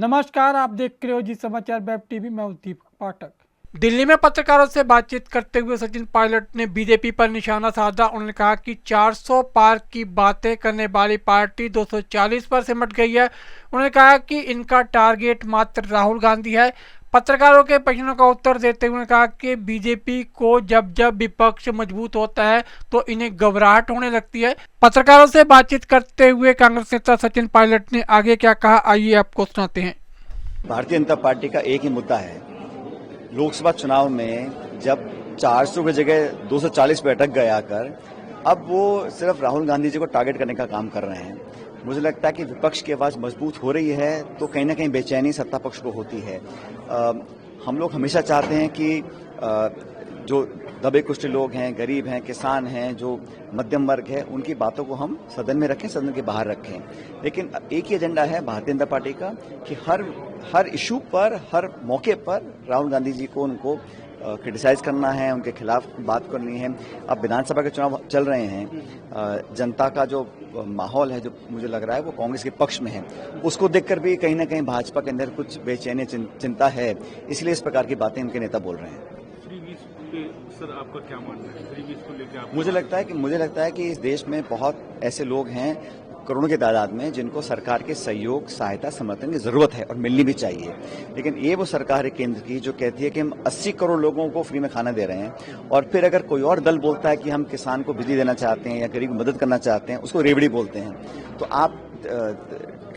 नमस्कार, आप देख रहे हो जी समाचार वेब टीवी। मैं हूं दीपक पाठक। दिल्ली में पत्रकारों से बातचीत करते हुए सचिन पायलट ने बीजेपी पर निशाना साधा। उन्होंने कहा कि 400 पार की बातें करने वाली पार्टी 240 पर सिमट गई है। उन्होंने कहा कि इनका टारगेट मात्र राहुल गांधी है। पत्रकारों के प्रश्नों का उत्तर देते हुए कहा कि बीजेपी को जब जब विपक्ष मजबूत होता है तो इन्हें घबराहट होने लगती है। पत्रकारों से बातचीत करते हुए कांग्रेस नेता सचिन पायलट ने आगे क्या कहा, आइए आपको सुनाते हैं। भारतीय जनता पार्टी का एक ही मुद्दा है। लोकसभा चुनाव में जब 400 की जगह 240 पे अटक गया कर, अब वो सिर्फ राहुल गांधी जी को टारगेट करने का काम कर रहे हैं। मुझे लगता है कि विपक्ष की आवाज मजबूत हो रही है तो कहीं ना कहीं बेचैनी सत्ता पक्ष को होती है। हम लोग हमेशा चाहते हैं कि जो दबे कुचले लोग हैं, गरीब हैं, किसान हैं, जो मध्यम वर्ग है, उनकी बातों को हम सदन में रखें, सदन के बाहर रखें। लेकिन एक ही एजेंडा है भारतीय जनता पार्टी का कि हर इशू पर, हर मौके पर राहुल गांधी जी को उनको क्रिटिसाइज करना है, उनके खिलाफ बात करनी है। अब विधानसभा के चुनाव चल रहे हैं, जनता का जो माहौल है, जो मुझे लग रहा है वो कांग्रेस के पक्ष में है। उसको देखकर भी कहीं ना कहीं भाजपा के अंदर कुछ बेचैनी चिंता है, इसलिए इस प्रकार की बातें उनके नेता बोल रहे हैं। सर, आपका क्या मानना है फ्री वीज को लेकर? मुझे लगता है कि इस देश में बहुत ऐसे लोग हैं, करोड़ों की तादाद में, जिनको सरकार के सहयोग, सहायता, समर्थन की जरूरत है और मिलनी भी चाहिए। लेकिन ये वो सरकार है केंद्र की जो कहती है कि हम 80 करोड़ लोगों को फ्री में खाना दे रहे हैं, और फिर अगर कोई और दल बोलता है कि हम किसान को बिजली देना चाहते हैं या गरीब की मदद करना चाहते हैं, उसको रेवड़ी बोलते हैं। तो आप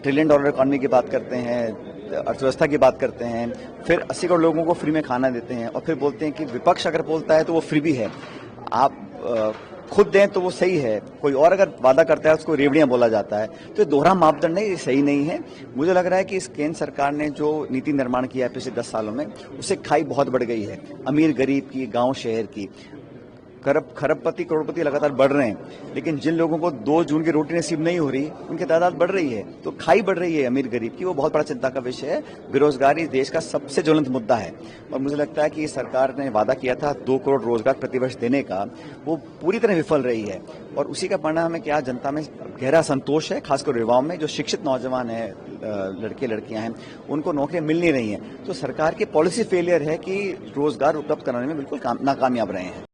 ट्रिलियन डॉलर इकॉनमी की बात करते हैं, अर्थव्यवस्था की बात करते हैं, फिर 80 करोड़ लोगों को फ्री में खाना देते हैं, और फिर बोलते हैं कि विपक्ष अगर बोलता है तो वो फ्री भी है। आप खुद दें तो वो सही है, कोई और अगर वादा करता है उसको रेवड़ियां बोला जाता है। तो ये दोहरा मापदंड है, ये सही नहीं है। मुझे लग रहा है कि इस केंद्र सरकार ने जो नीति निर्माण किया है पिछले 10 सालों में, उससे खाई बहुत बढ़ गई है, अमीर गरीब की, गांव शहर की। खरबपति करोड़पति लगातार बढ़ रहे हैं, लेकिन जिन लोगों को 2 जून की रोटी नसीब नहीं हो रही, उनकी तादाद बढ़ रही है। तो खाई बढ़ रही है अमीर गरीब की, वो बहुत बड़ा चिंता का विषय है। बेरोजगारी देश का सबसे ज्वलंत मुद्दा है, और मुझे लगता है कि सरकार ने वादा किया था 2 करोड़ रोजगार प्रतिवर्ष देने का, वो पूरी तरह विफल रही है। और उसी का परिणाम है कि आज जनता में गहरा संतोष है, खासकर युवाओं में। जो शिक्षित नौजवान है, लड़के लड़कियां हैं, उनको नौकरियां मिल नहीं रही हैं। तो सरकार के पॉलिसी फेलियर है कि रोजगार उपलब्ध कराने में बिल्कुल नाकामयाब रहे हैं।